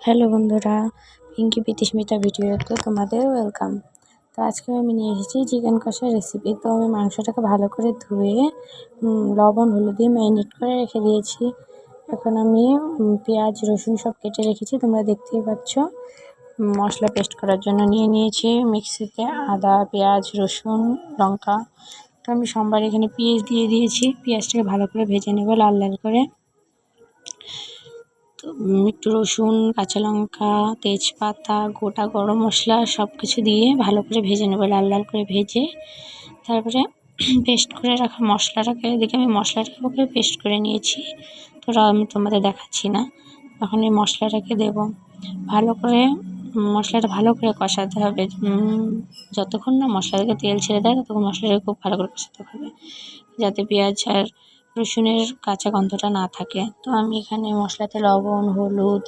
Hello বন্ধুরা, পিঙ্কি প্রীতিস্মিতা ভিডিওতে তোমাদের ওয়েলকাম। তো আজকে আমি নিয়ে এসেছি চিকেন কষার রেসিপি। তো আমি মাংসটাকে ভালো করে ধুয়ে লবণ হলুদ দিয়ে ম্যারিনেট করে রেখে দিয়েছি। এখন আমি পেঁয়াজ রসুন সব কেটে রেখেছি, তোমরা দেখতেই পাচ্ছ। মশলা পেস্ট করার জন্য নিয়ে নিয়েছি মিক্সিতে আদা পেঁয়াজ রসুন লঙ্কা। তো আমি সোমবার এখানে পেঁয়াজ দিয়ে দিয়েছি, পেঁয়াজটাকে ভালো করে ভেজে নেব লাল লাল করে। তো একটু রসুন কাঁচা লঙ্কা তেজপাতা গোটা গরম মশলা সব কিছু দিয়ে ভালো করে ভেজে নেব লাল লাল করে ভেজে। তারপরে পেস্ট করে রাখা মশলাটাকে এদিকে আমি মশলাটাকে পেস্ট করে নিয়েছি, তো আমি তোমাদের দেখাচ্ছি না। এখন এই মশলাটাকে দেব ভালো করে, মশলাটা ভালো করে কষাতে হবে। যতক্ষণ না মশলা থেকে তেল ছেড়ে দেয় ততক্ষণ মশলাটাকে খুব ভালো করে কষাতে হবে, যাতে পেঁয়াজ আর রসুনের কাঁচা গন্ধটা না থাকে। তো আমি এখানে মশলাতে লবণ হলুদ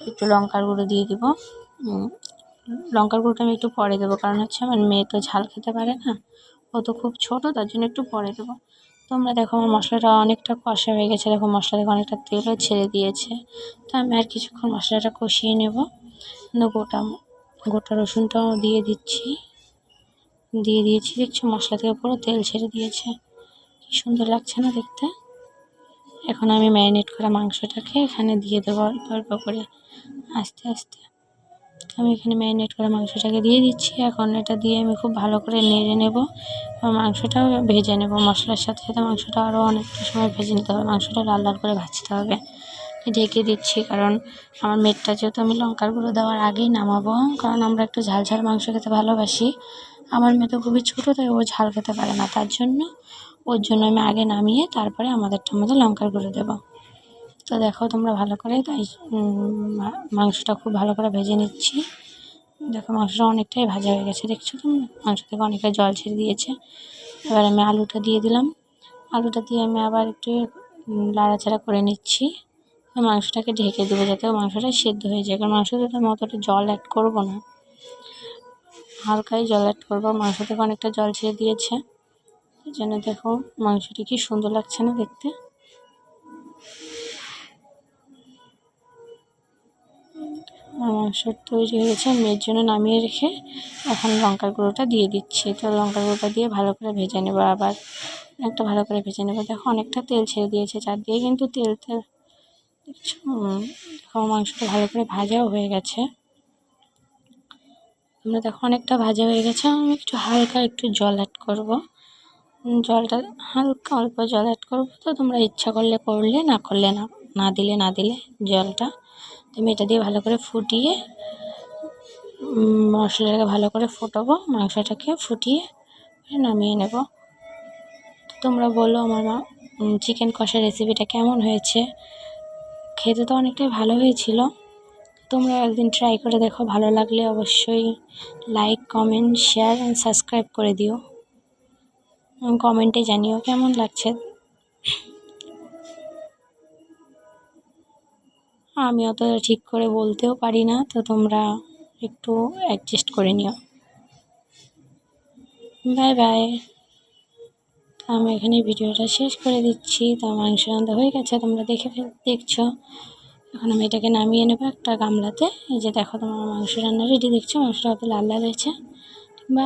একটু লঙ্কার গুঁড়ো দিয়ে দিব। লঙ্কার গুঁড়োটা আমি একটু পরে দেবো, কারণ হচ্ছে আমার মেয়ে তো ঝাল খেতে পারে না, ও তো খুব ছোটো, তার জন্য একটু পরে দেবো। তোমরা দেখো আমার মশলাটা অনেকটা কষা হয়ে গেছে, দেখো মশলা থেকে অনেকটা তেলও ছেড়ে দিয়েছে। তো আমি আর কিছুক্ষণ মশলাটা কষিয়ে নেব। গোটা রসুনটাও দিয়ে দিয়েছি দেখছো মশলা থেকে পুরো তেল ছেড়ে দিয়েছে, কি সুন্দর লাগছে না দেখতে। এখন আমি ম্যারিনেট করা মাংসটাকে এখানে দিয়ে দেবো অল্প অল্প করে আস্তে আস্তে। আমি এখানে ম্যারিনেট করা মাংসটাকে দিয়ে দিচ্ছি। এখন এটা দিয়ে আমি খুব ভালো করে নেড়ে নেব, মাংসটাও ভেজে নেব মশলার সাথে সাথে। মাংসটা আরও অনেকটা সময় ভেজে নিতে হবে, মাংসটা লাল লাল করে ভাজতে হবে। ঢেকে দিচ্ছি, কারণ আমার মেয়েটা যেহেতু আমি লঙ্কার গুঁড়ো দেওয়ার আগেই নামাবো, কারণ আমরা একটু ঝাল ঝাল মাংস খেতে ভালোবাসি। আমার মেয়ে তো খুবই ছোটো, তাই ও ঝাল খেতে পারে না, তার জন্য ওর জন্য আমি আগে নামিয়ে তারপরে আমাদেরটার মধ্যে লঙ্কার গুঁড়ো দেবো। তো দেখো তোমরা ভালো করে, তাই মাংসটা খুব ভালো করে ভেজে নিচ্ছি। দেখো মাংসটা অনেকটাই ভাজা হয়ে গেছে, দেখছো তোমরা মাংস থেকে অনেকটা জল ছেড়ে দিয়েছে। এবার আমি আলুটা দিয়ে দিলাম, আলুটা দিয়ে আমি আবার একটু নাড়াচাড়া করে নিচ্ছি। মাংসটাকে ঢেকে দেবো যাতে মাংসটা সেদ্ধ হয়ে যায়, কারণ মাংসতে তো আমি অতটা জল অ্যাড করবো না, হালকাই জল অ্যাড করবো। মাংস থেকে অনেকটা জল ছেড়ে দিয়েছে, এই জন্য দেখো মাংসটি কি সুন্দর লাগছে না দেখতে। মাংস তৈরি হয়েছে, মেয়ের জন্য নামিয়ে রেখে এখন লঙ্কার গুঁড়োটা দিয়ে দিচ্ছি। তো লঙ্কার গুঁড়োটা দিয়ে ভালো করে ভেজে নেবো, আবার একটা ভালো করে ভেজে নেবো। দেখো অনেকটা তেল ছেড়ে দিয়েছে চারদিকে, কিন্তু তেল দেখছো। দেখো মাংসটা ভালো করে ভাজাও হয়ে গেছে, তোমরা দেখো অনেকটা ভাজা হয়ে গেছে। আমি একটু হালকা একটু জল অ্যাড করবো, জলটা হালকা অল্প জল অ্যাড করবো। তো তোমরা ইচ্ছা করলে করলে, না করলে না দিলে জলটা। তুমি এটা দিয়ে ভালো করে ফুটিয়ে মশলাটাকে ভালো করে ফোটাবো, মাংসটাকে ফুটিয়ে নামিয়ে নেব। তো তোমরা বলো আমার চিকেন কষা রেসিপিটা কেমন হয়েছে। খেতে তো অনেকটাই ভালো হয়েছিল, তোমরা একদিন ট্রাই করে দেখো। ভালো লাগলে অবশ্যই like comment share and subscribe করে দিও, কমেন্টে জানিও কেমন লাগছে। আমি অত ঠিক করে বলতেও পারি না, তো তোমরা একটু অ্যাডজাস্ট করে নিও। Bye bye. আমি এখানে ভিডিওটা শেষ করে দিচ্ছি। তো মাংস রান্না হয়ে গেছে, তোমরা দেখছো। এখন আমি এটাকে নামিয়ে নেবো একটা গামলাতে। এই যে দেখো তোমার মাংস রান্না রেডি, দেখছো মাংসটা কত লাল লাল হয়েছে। বাই।